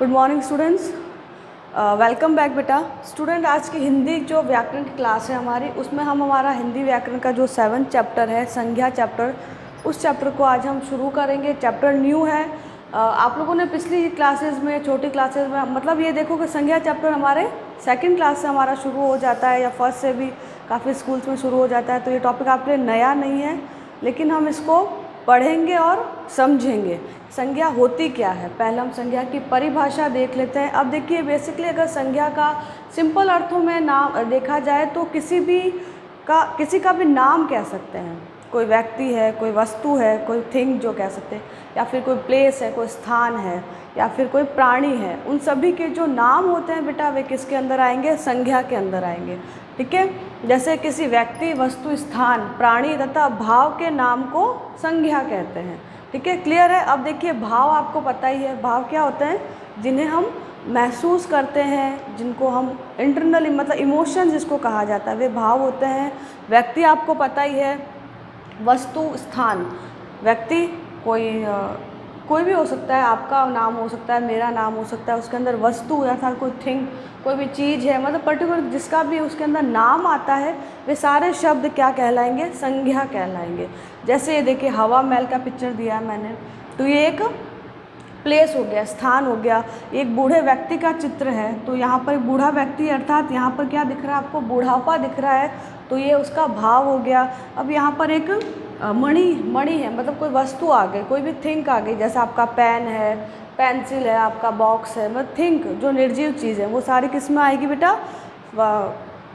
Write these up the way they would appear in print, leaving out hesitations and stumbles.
Good morning students, welcome back बेटा। Student, आज की हिंदी जो व्याकरण की क्लास है हमारी, उसमें हम हमारा हिंदी व्याकरण का जो 7th चैप्टर है, संज्ञा चैप्टर, उस चैप्टर को आज हम शुरू करेंगे। चैप्टर न्यू है। आप लोगों ने पिछली क्लासेस में, छोटी क्लासेस में, मतलब ये देखो कि संज्ञा चैप्टर हमारे 2nd क्लास से हमारा शुरू हो जाता है, या फर्स्ट से भी काफ़ी स्कूल्स में शुरू हो जाता है। तो ये टॉपिक आपके लिए नया नहीं है, लेकिन हम इसको पढ़ेंगे और समझेंगे। संज्ञा होती क्या है, पहले हम संज्ञा की परिभाषा देख लेते हैं। अब देखिए, बेसिकली अगर संज्ञा का सिंपल अर्थों में नाम देखा जाए तो किसी का भी नाम कह सकते हैं। कोई व्यक्ति है, कोई वस्तु है, कोई थिंग जो कह सकते हैं, या फिर कोई प्लेस है, कोई स्थान है, या फिर कोई प्राणी है। उन सभी के जो नाम होते हैं बेटा, वे किसके अंदर आएंगे? संज्ञा के अंदर आएंगे। ठीक है, जैसे किसी व्यक्ति, वस्तु, स्थान, प्राणी तथा भाव के नाम को संज्ञा कहते हैं। ठीक है, क्लियर है। अब देखिए, भाव आपको पता ही है। भाव क्या होते हैं? जिन्हें हम महसूस करते हैं, जिनको हम इंटरनली, मतलब इमोशन जिसको कहा जाता है, वे भाव होते हैं। व्यक्ति आपको पता ही है, वस्तु, स्थान। व्यक्ति कोई भी हो सकता है, आपका नाम हो सकता है, मेरा नाम हो सकता है। उसके अंदर वस्तु या था कोई थिंग, कोई भी चीज़ है, मतलब पर्टिकुलर जिसका भी उसके अंदर नाम आता है, वे सारे शब्द क्या कहलाएंगे? संज्ञा कहलाएंगे। जैसे ये देखिए, हवा महल का पिक्चर दिया है मैंने, तो ये एक प्लेस हो गया, स्थान हो गया। एक बूढ़े व्यक्ति का चित्र है, तो यहाँ पर एक बूढ़ा व्यक्ति, अर्थात यहाँ पर क्या दिख रहा है आपको? बुढ़ापा दिख रहा है, तो ये उसका भाव हो गया। अब यहाँ पर एक मणि है, मतलब कोई वस्तु आ गई, कोई भी थिंक आ गई, जैसे आपका पेन है, पेंसिल है, आपका बॉक्स है, मतलब थिंक जो निर्जीव चीज़ है, वो सारी किस में आएगी बेटा?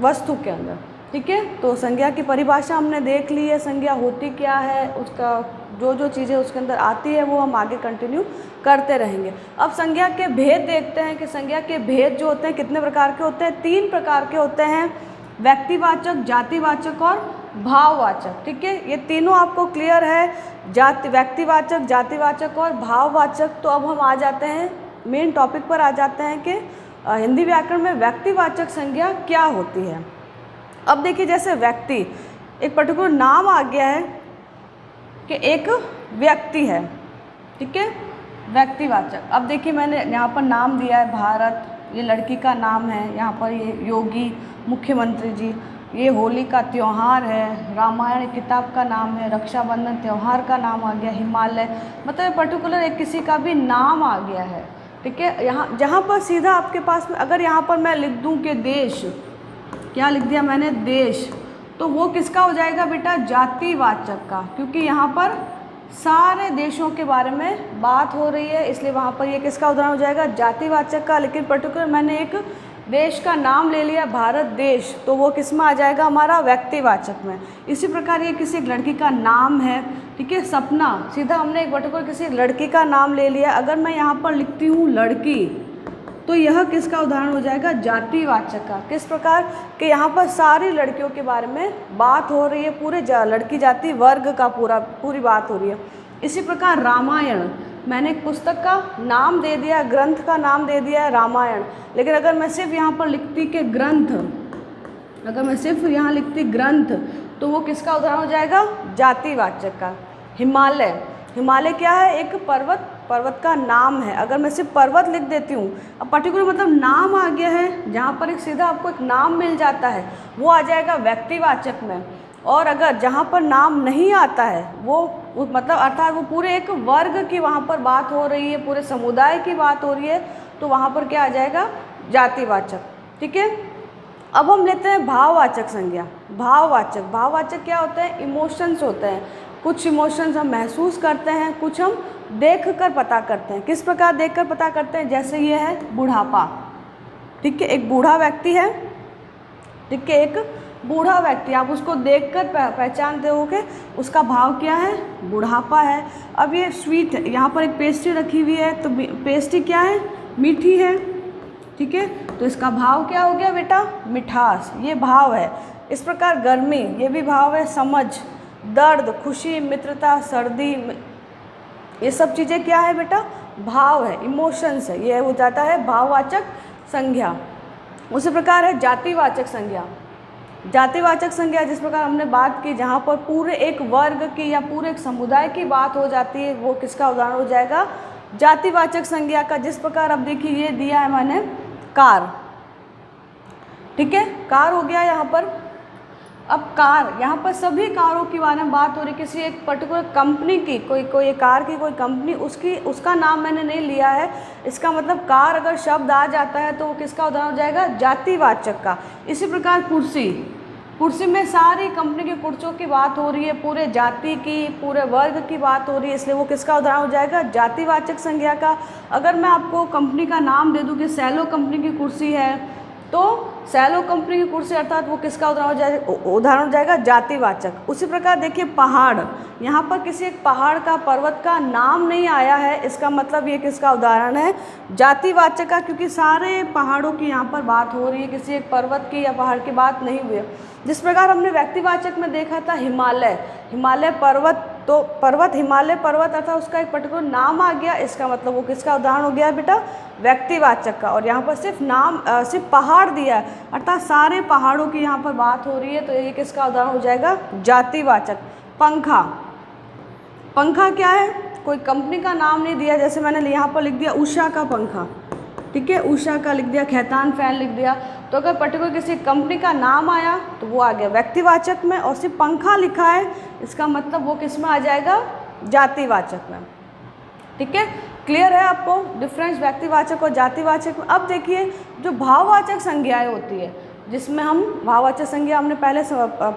वस्तु के अंदर। ठीक है, तो संज्ञा की परिभाषा हमने देख ली है। संज्ञा होती क्या है, उसका जो चीज़ें उसके अंदर आती है, वो हम आगे कंटिन्यू करते रहेंगे। अब संज्ञा के भेद देखते हैं कि संज्ञा के भेद जो होते हैं कितने प्रकार के होते हैं? 3 प्रकार के होते हैं, व्यक्तिवाचक, जातिवाचक और भाववाचक। ठीक है, ये तीनों आपको क्लियर है, व्यक्तिवाचक, जातिवाचक और भाववाचक। तो अब हम आ जाते हैं मेन टॉपिक पर, आ जाते हैं कि हिंदी व्याकरण में व्यक्तिवाचक संज्ञा क्या होती है। अब देखिए, जैसे व्यक्ति, एक पर्टिकुलर नाम आ गया है कि एक व्यक्ति है। ठीक है, व्यक्तिवाचक। अब देखिए, मैंने यहाँ पर नाम दिया है भारत, ये लड़की का नाम है। यहाँ पर ये योगी, मुख्यमंत्री जी। ये होली का त्यौहार है, रामायण किताब का नाम है, रक्षाबंधन त्यौहार का नाम आ गया, हिमालय, मतलब पर्टिकुलर एक किसी का भी नाम आ गया है। ठीक है, यहाँ जहाँ पर सीधा आपके पास में, अगर यहाँ पर मैं लिख दूँ कि देश, क्या लिख दिया मैंने? देश, तो वो किसका हो जाएगा बेटा? जातिवाचक का, क्योंकि यहाँ पर सारे देशों के बारे में बात हो रही है, इसलिए वहाँ पर ये किसका उदाहरण हो जाएगा? जातिवाचक का। लेकिन पर्टिकुलर मैंने एक देश का नाम ले लिया, भारत देश, तो वो किस में आ जाएगा? हमारा व्यक्तिवाचक में। इसी प्रकार ये किसी एक लड़की का नाम है। ठीक है, सपना, सीधा हमने एक पर्टिकुलर किसी लड़की का नाम ले लिया। अगर मैं यहाँ पर लिखती हूँ लड़की, तो यह किसका उदाहरण हो जाएगा? जातिवाचक का। किस प्रकार कि यहाँ पर सारी लड़कियों के बारे में बात हो रही है, पूरे लड़की जाति वर्ग का पूरी बात हो रही है। इसी प्रकार रामायण, मैंने एक पुस्तक का नाम दे दिया, ग्रंथ का नाम दे दिया है रामायण। लेकिन अगर मैं सिर्फ यहाँ पर लिखती कि ग्रंथ, अगर मैं सिर्फ यहाँ लिखती ग्रंथ, तो वो किसका उदाहरण हो जाएगा? जातिवाचक का। हिमालय, हिमालय क्या है? एक पर्वत का नाम है। अगर मैं सिर्फ पर्वत लिख देती हूँ, अब पर्टिकुलर मतलब नाम आ गया है, जहाँ पर एक सीधा आपको एक नाम मिल जाता है, वो आ जाएगा व्यक्तिवाचक में। और अगर जहाँ पर नाम नहीं आता है, वो मतलब अर्थात वो पूरे एक वर्ग की वहाँ पर बात हो रही है, पूरे समुदाय की बात हो रही है, तो वहाँ पर क्या आ जाएगा? जातिवाचक। ठीक है, अब हम लेते हैं भाववाचक संज्ञा। भाववाचक क्या होते हैं? इमोशंस होते हैं। कुछ इमोशंस हम महसूस करते हैं, कुछ हम देख कर पता करते हैं। किस प्रकार देख कर पता करते हैं? जैसे ये है बुढ़ापा। ठीक है, एक बूढ़ा व्यक्ति है। ठीक है, एक बूढ़ा व्यक्ति, आप उसको देखकर पहचानते हो कि उसका भाव क्या है? बुढ़ापा है। अब ये स्वीट है, यहाँ पर एक पेस्ट्री रखी हुई है, तो पेस्ट्री क्या है? मीठी है। ठीक है, तो इसका भाव क्या हो गया बेटा? मिठास, ये भाव है। इस प्रकार गर्मी, ये भी भाव है। समझ, दर्द, खुशी, मित्रता, सर्दी, ये सब चीज़ें क्या है बेटा? भाव है, इमोशंस है। ये हो जाता है भाववाचक संज्ञा। उसी प्रकार है जातिवाचक संज्ञा। जातिवाचक संज्ञा जिस प्रकार हमने बात की, जहाँ पर पूरे एक वर्ग की या पूरे एक समुदाय की बात हो जाती है, वो किसका उदाहरण हो जाएगा? जातिवाचक संज्ञा का, जिस प्रकार अब देखिए ये दिया है मैंने कार, ठीक है, कार हो गया यहाँ पर। अब कार, यहाँ पर सभी कारों के बारे में बात हो रही, किसी एक पर्टिकुलर कंपनी की, कोई कार की कोई कंपनी, उसका नाम मैंने नहीं लिया है। इसका मतलब कार अगर शब्द आ जाता है तो वो किसका उदाहरण हो जाएगा, जातिवाचक का। इसी प्रकार कुर्सी, कुर्सी में सारी कंपनी की कुर्सियों की बात हो रही है, पूरे जाति की, पूरे वर्ग की बात हो रही है, इसलिए वो किसका उदाहरण हो जाएगा, जातिवाचक संज्ञा का। अगर मैं आपको कंपनी का नाम दे दूँ कि सेलो कंपनी की कुर्सी है, तो सेलो कंपनी की कुर्सी अर्थात वो किसका उदाहरण हो जाएगा, जातिवाचक। उसी प्रकार देखिए पहाड़, यहाँ पर किसी एक पहाड़ का, पर्वत का नाम नहीं आया है, इसका मतलब ये किसका उदाहरण है, जातिवाचक का, क्योंकि सारे पहाड़ों की यहाँ पर बात हो रही है, किसी एक पर्वत की या पहाड़ की बात नहीं हुई है। जिस प्रकार हमने व्यक्तिवाचक में देखा था हिमालय, हिमालय पर्वत, तो पर्वत, हिमालय पर्वत अर्थात उसका एक पर्टिकुलर नाम आ गया, इसका मतलब वो किसका उदाहरण हो गया बेटा, व्यक्तिवाचक का। और यहाँ पर सिर्फ नाम, सिर्फ पहाड़ दिया है, अर्थात सारे पहाड़ों की यहाँ पर बात हो रही है, तो ये किसका उदाहरण हो जाएगा, जातिवाचक। पंखा, पंखा क्या है, कोई कंपनी का नाम नहीं दिया, जैसे मैंने यहाँ पर लिख दिया उषा का पंखा, ठीक है, उषा का लिख दिया, खैतान फैन लिख दिया, तो अगर पर्टिकुलर किसी कंपनी का नाम आया तो वो आ गया व्यक्तिवाचक में, और सिर्फ पंखा लिखा है, इसका मतलब वो किस में आ जाएगा, जातिवाचक में। ठीक है, क्लियर है आपको डिफरेंस व्यक्तिवाचक और जातिवाचक में। अब देखिए जो भाववाचक संज्ञाएं होती है, जिसमें हम भाववाचक संज्ञा हमने पहले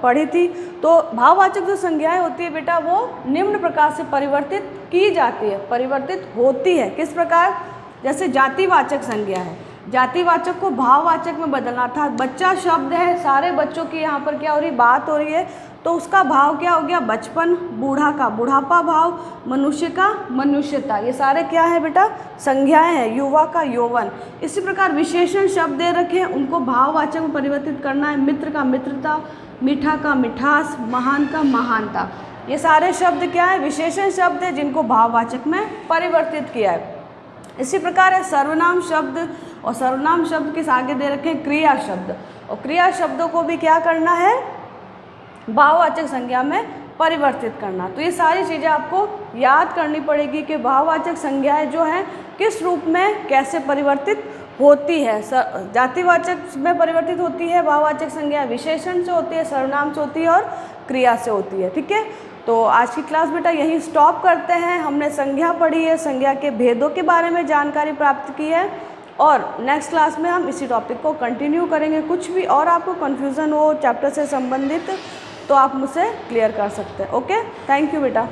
पढ़ी थी, तो भाववाचक जो संज्ञाएं होती है बेटा वो निम्न प्रकार से परिवर्तित की जाती है, परिवर्तित होती है। किस प्रकार, जैसे जातिवाचक संज्ञा है, जातिवाचक को भाववाचक में बदलना था। बच्चा शब्द है, सारे बच्चों की यहाँ पर क्या हो रही, बात हो रही है, तो उसका भाव क्या हो गया, बचपन, बूढ़ा का बुढ़ापा भाव, मनुष्य का मनुष्यता, ये सारे क्या है बेटा, संज्ञाएं हैं, युवा का यौवन। इसी प्रकार विशेषण शब्द दे रखे हैं, उनको भाववाचक में परिवर्तित करना है। मित्र का मित्रता, मीठा का मिठास, महान का महानता, ये सारे शब्द क्या है, विशेषण शब्द है, जिनको भाववाचक में परिवर्तित किया है। इसी प्रकार है सर्वनाम शब्द, और सर्वनाम शब्द किस आगे दे रखे हैं, क्रिया शब्द, और क्रिया शब्दों को भी क्या करना है, भाववाचक संज्ञा में परिवर्तित करना। तो ये सारी चीज़ें आपको याद करनी पड़ेगी कि भाववाचक संज्ञाएं जो हैं किस रूप में कैसे परिवर्तित होती है। जातिवाचक में परिवर्तित होती है भाववाचक संज्ञा, विशेषण से होती है, सर्वनाम से होती है और क्रिया से होती है। ठीक है, तो आज की क्लास बेटा यहीं स्टॉप करते हैं। हमने संज्ञा पढ़ी है, संज्ञा के भेदों के बारे में जानकारी प्राप्त की है, और नेक्स्ट क्लास में हम इसी टॉपिक को कंटिन्यू करेंगे। कुछ भी और आपको कन्फ्यूज़न हो चैप्टर से संबंधित तो आप मुझसे क्लियर कर सकते हैं। ओके, थैंक यू बेटा।